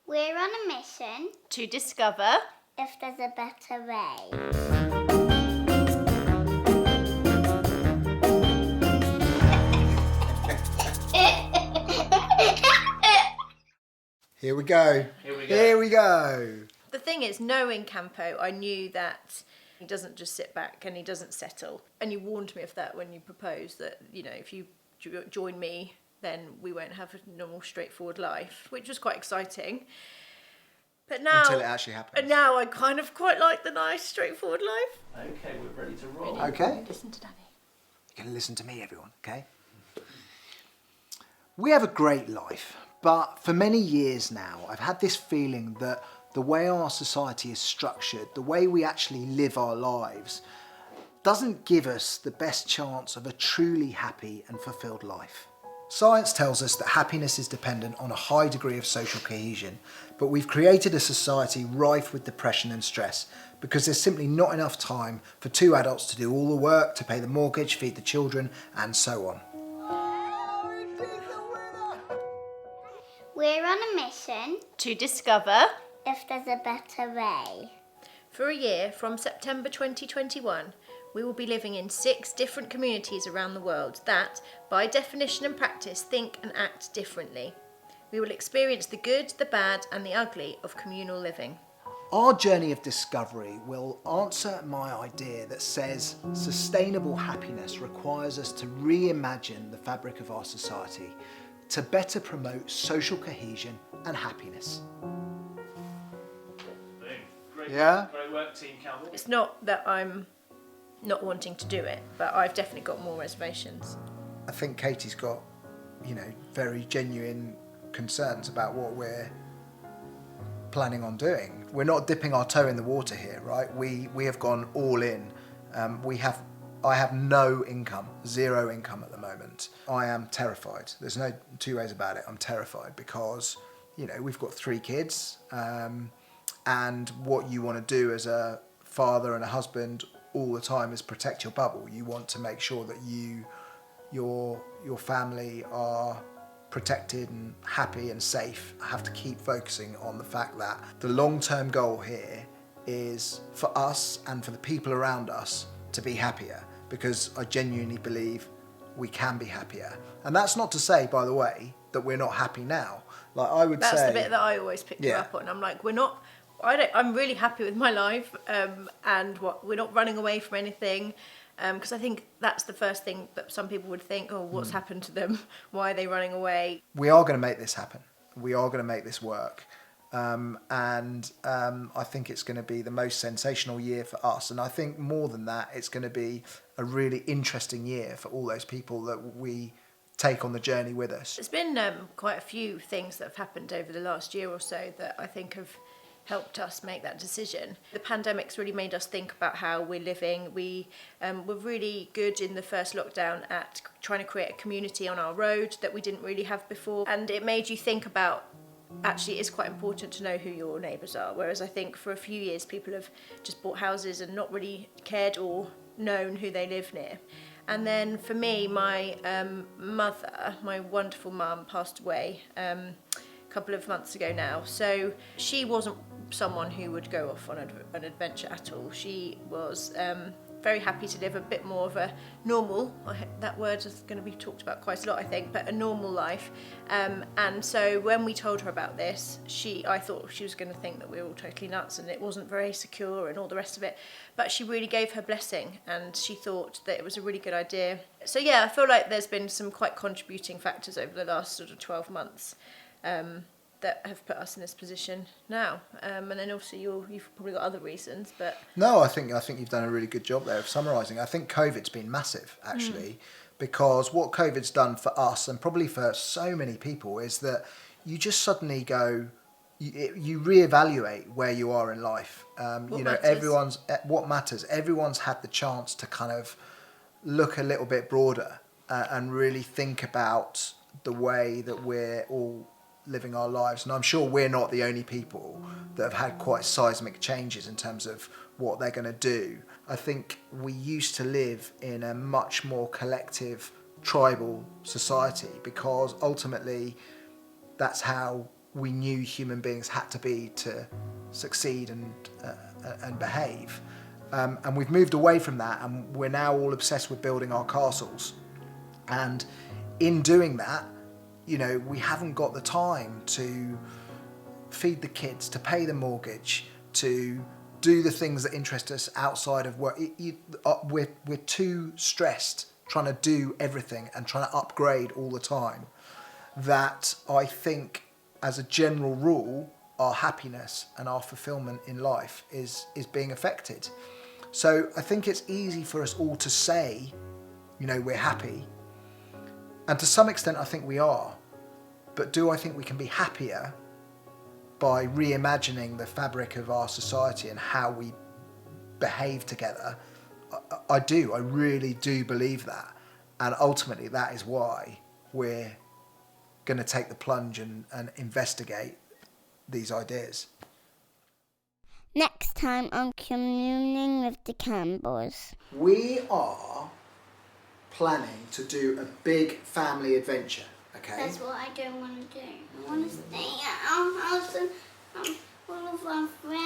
We're on a mission to discover if there's a better way. Here we go. Here we go. The thing is, knowing Campo, I knew that he doesn't just sit back and he doesn't settle. And you warned me of that when you proposed that, you know, if you join me, then we won't have a normal, straightforward life, which was quite exciting. But now, Until it actually happens. And now I kind of quite like the nice, straightforward life. Okay, we're ready to roll. Okay. Listen to Daddy. You're going to listen to me, everyone, okay? We have a great life, but for many years now, I've had this feeling that the way our society is structured, the way we actually live our lives, doesn't give us the best chance of a truly happy and fulfilled life. Science tells us that happiness is dependent on a high degree of social cohesion, but we've created a society rife with depression and stress because there's simply not enough time for two adults to do all the work, to pay the mortgage, feed the children, and so on. We're on a mission To discover if there's a better way. For a year, from September 2021, we will be living in 6 different communities around the world that, by definition and practice, think and act differently. We will experience the good, the bad, and the ugly of communal living. Our journey of discovery will answer my idea that says sustainable happiness requires us to reimagine the fabric of our society to better promote social cohesion and happiness. Boom. Great, Yeah? Great work, Team Campbell. It's not that I'm not wanting to do it, but I've definitely got more reservations. I think Katie's got, very genuine concerns about what we're planning on doing. We're not dipping our toe in the water here, right? We have gone all in. I have no income, 0 income at the moment. I am terrified. There's no two ways about it. I'm terrified because, we've got 3 kids, and what you want to do as a father and a husband all the time is protect your bubble. You want to make sure that your family are protected and happy and safe. I have to keep focusing on the fact that the long-term goal here is for us and for the people around us to be happier, because I genuinely believe we can be happier. And that's not to say, by the way, that we're not happy now. Like I would say, That's the bit that I always pick you Yeah. up on. I'm like, I'm really happy with my life, and we're not running away from anything, because I think that's the first thing that some people would think, oh, what's happened to them? Why are they running away? we are going to make this happen. We are going to make this work. And I think it's going to be the most sensational year for us. And I think more than that, it's going to be a really interesting year for all those people that we take on the journey with us. There's been quite a few things that have happened over the last year or so that I think have helped us make that decision. The pandemic's really made us think about how we're living. We were really good in the first lockdown at trying to create a community on our road that we didn't really have before. And it made you think about, actually it's quite important to know who your neighbours are, whereas I think for a few years people have just bought houses and not really cared or known who they live near. And then for me, my mother, my wonderful mum, passed away a couple of months ago now. So she wasn't someone who would go off on an adventure at all. She was very happy to live a bit more of a normal, that word is going to be talked about quite a lot I think, but a normal life. And so when we told her about this, I thought she was going to think that we were all totally nuts and it wasn't very secure and all the rest of it. But she really gave her blessing and she thought that it was a really good idea. So yeah, I feel like there's been some quite contributing factors over the last sort of 12 months that have put us in this position now. And then also you've probably got other reasons, but... No, I think you've done a really good job there of summarising. I think COVID's been massive, actually, because what COVID's done for us, and probably for so many people, is that you just suddenly go, you reevaluate where you are in life. What matters. Everyone's had the chance to kind of look a little bit broader and really think about the way that we're all living our lives. And I'm sure we're not the only people that have had quite seismic changes in terms of what they're going to do. I think we used to live in a much more collective tribal society because ultimately that's how we knew human beings had to be to succeed and behave. And we've moved away from that, and we're now all obsessed with building our castles. And in doing that, you know, we haven't got the time to feed the kids, to pay the mortgage, to do the things that interest us outside of work. We're too stressed trying to do everything and trying to upgrade all the time, that I think as a general rule our happiness and our fulfillment in life is being affected. So I think it's easy for us all to say, you know, we're happy, and to some extent I think we are, but do I think we can be happier by reimagining the fabric of our society and how we behave together? I do. I really do believe that. And ultimately that is why we're going to take the plunge and investigate these ideas. Next time on Communing with the Campbells. We are planning to do a big family adventure, okay? That's what I don't want to do. I want to stay at our house and all of our friends